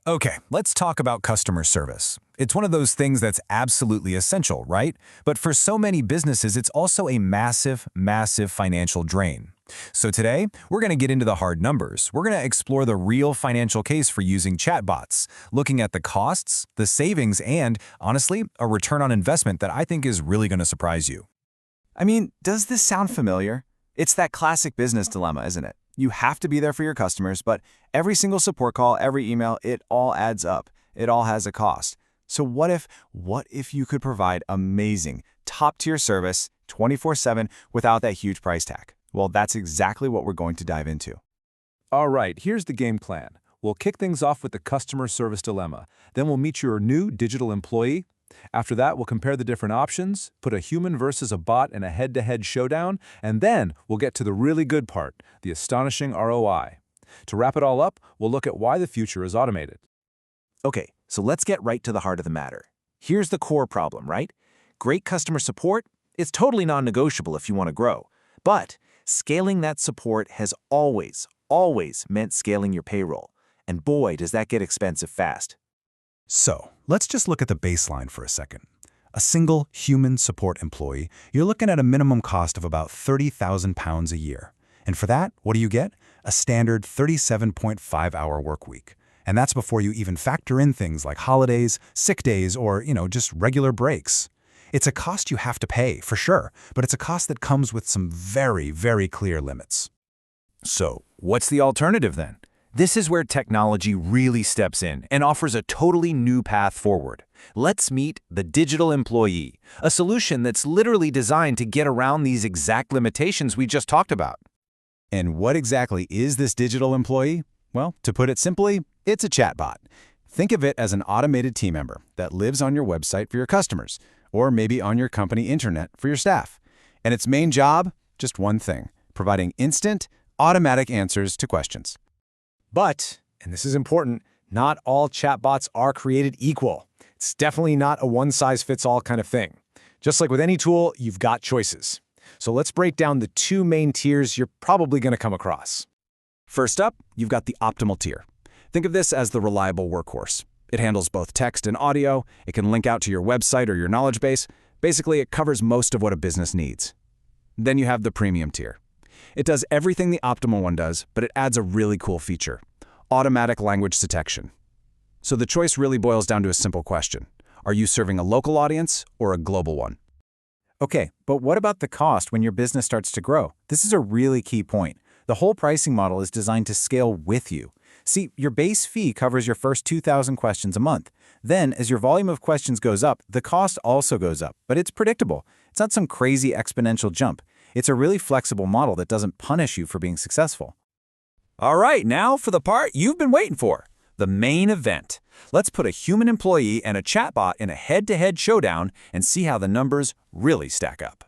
Okay, let's talk about customer service. It's one of those things that's absolutely essential, right? But for so many businesses, it's also a massive, massive financial drain. So today, we're going to get into the hard numbers. We're going to explore the real financial case for using chatbots, looking at the costs, the savings, and, honestly, a return on investment that I think is really going to surprise you. I mean, does this sound familiar? It's that classic business dilemma, isn't it? You have to be there for your customers, but every single support call, every email, it all adds up. It all has a cost. So what if you could provide amazing, top-tier service 24/7 without that huge price tag? Well, that's exactly what we're going to dive into. All right, here's the game plan. We'll kick things off with the customer service dilemma. Then we'll meet your new digital employee. After that, we'll compare the different options, put a human versus a bot in a head-to-head showdown, and then we'll get to the really good part, the astonishing ROI. To wrap it all up, we'll look at why the future is automated. Okay, so let's get right to the heart of the matter. Here's the core problem, right? Great customer support is totally non-negotiable if you want to grow. But scaling that support has always meant scaling your payroll. And boy, does that get expensive fast. So, let's just look at the baseline for a second. A single human support employee, you're looking at a minimum cost of about £30,000 a year. And for that, what do you get? A standard 37.5-hour work week. And that's before you even factor in things like holidays, sick days, or, just regular breaks. It's a cost you have to pay, for sure, but it's a cost that comes with some very, very clear limits. So, what's the alternative then? This is where technology really steps in and offers a totally new path forward. Let's meet the digital employee, a solution that's literally designed to get around these exact limitations we just talked about. And what exactly is this digital employee? Well, to put it simply, it's a chatbot. Think of it as an automated team member that lives on your website for your customers, or maybe on your company intranet for your staff. And its main job? Just one thing: providing instant, automatic answers to questions. But, and this is important, not all chatbots are created equal. It's definitely not a one-size-fits-all kind of thing. Just like with any tool, you've got choices. So let's break down the two main tiers you're probably going to come across. First up, you've got the optimal tier. Think of this as the reliable workhorse. It handles both text and audio. It can link out to your website or your knowledge base. Basically, it covers most of what a business needs. Then you have the premium tier. It does everything the optimal one does, but it adds a really cool feature: automatic language detection. So the choice really boils down to a simple question: are you serving a local audience or a global one? Okay, but what about the cost when your business starts to grow? This is a really key point. The whole pricing model is designed to scale with you. See, your base fee covers your first 2,000 questions a month. Then, as your volume of questions goes up, the cost also goes up, but it's predictable. It's not some crazy exponential jump. It's a really flexible model that doesn't punish you for being successful. All right, now for the part you've been waiting for, the main event. Let's put a human employee and a chatbot in a head-to-head showdown and see how the numbers really stack up.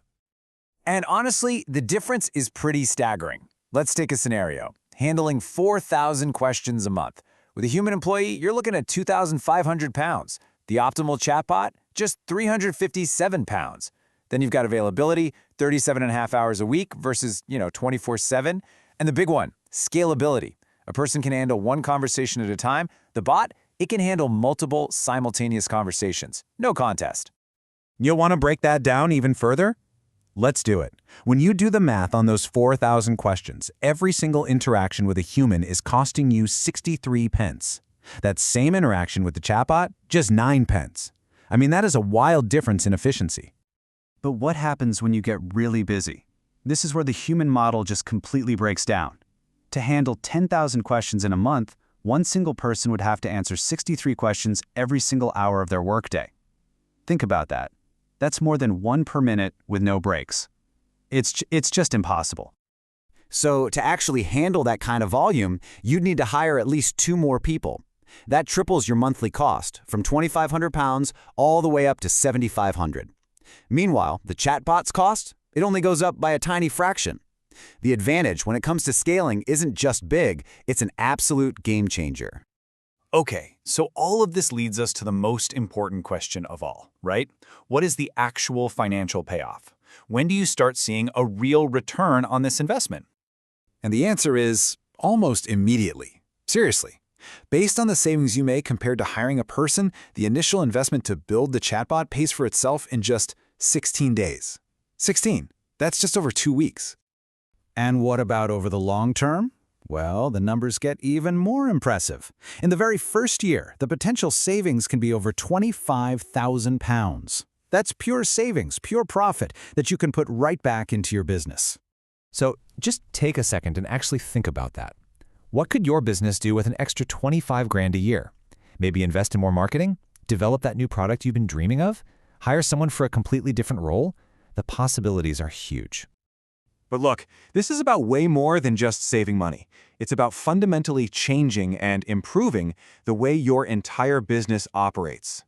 And honestly, the difference is pretty staggering. Let's take a scenario: handling 4,000 questions a month. With a human employee, you're looking at £2,500. The optimal chatbot, just £357. Then you've got availability, 37.5 hours a week versus, 24/7. And the big one, scalability. A person can handle one conversation at a time. The bot, it can handle multiple simultaneous conversations. No contest. You'll want to break that down even further? Let's do it. When you do the math on those 4,000 questions, every single interaction with a human is costing you 63 pence. That same interaction with the chatbot, just 9 pence. I mean, that is a wild difference in efficiency. But what happens when you get really busy? This is where the human model just completely breaks down. To handle 10,000 questions in a month, one single person would have to answer 63 questions every single hour of their workday. Think about that. That's more than 1 per minute with no breaks. It's just impossible. So to actually handle that kind of volume, you'd need to hire at least 2 more people. That triples your monthly cost from £2,500 all the way up to $7,500. Meanwhile, the chatbot's cost, it only goes up by a tiny fraction. The advantage when it comes to scaling isn't just big, it's an absolute game changer. Okay, so all of this leads us to the most important question of all, right? What is the actual financial payoff? When do you start seeing a real return on this investment? And the answer is almost immediately. Seriously. Based on the savings you make compared to hiring a person, the initial investment to build the chatbot pays for itself in just 16 days. 16. That's just over 2 weeks. And what about over the long term? Well, the numbers get even more impressive. In the very first year, the potential savings can be over £25,000. That's pure savings, pure profit that you can put right back into your business. So just take a second and actually think about that. What could your business do with an extra 25 grand a year? Maybe invest in more marketing? Develop that new product you've been dreaming of? Hire someone for a completely different role? The possibilities are huge. But look, this is about way more than just saving money. It's about fundamentally changing and improving the way your entire business operates.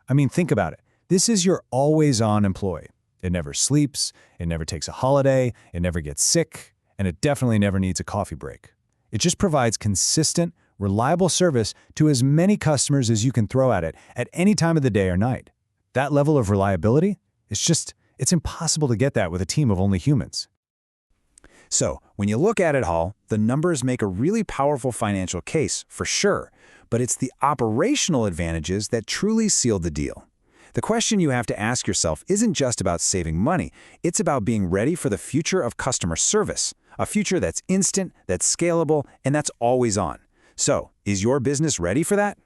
I mean, think about it. This is your always-on employee. It never sleeps, it never takes a holiday, it never gets sick, and it definitely never needs a coffee break. It just provides consistent, reliable service to as many customers as you can throw at it at any time of the day or night. That level of reliability, it's impossible to get that with a team of only humans. So, when you look at it all, the numbers make a really powerful financial case, for sure, but it's the operational advantages that truly seal the deal. The question you have to ask yourself isn't just about saving money, it's about being ready for the future of customer service, a future that's instant, that's scalable, and that's always on. So, is your business ready for that?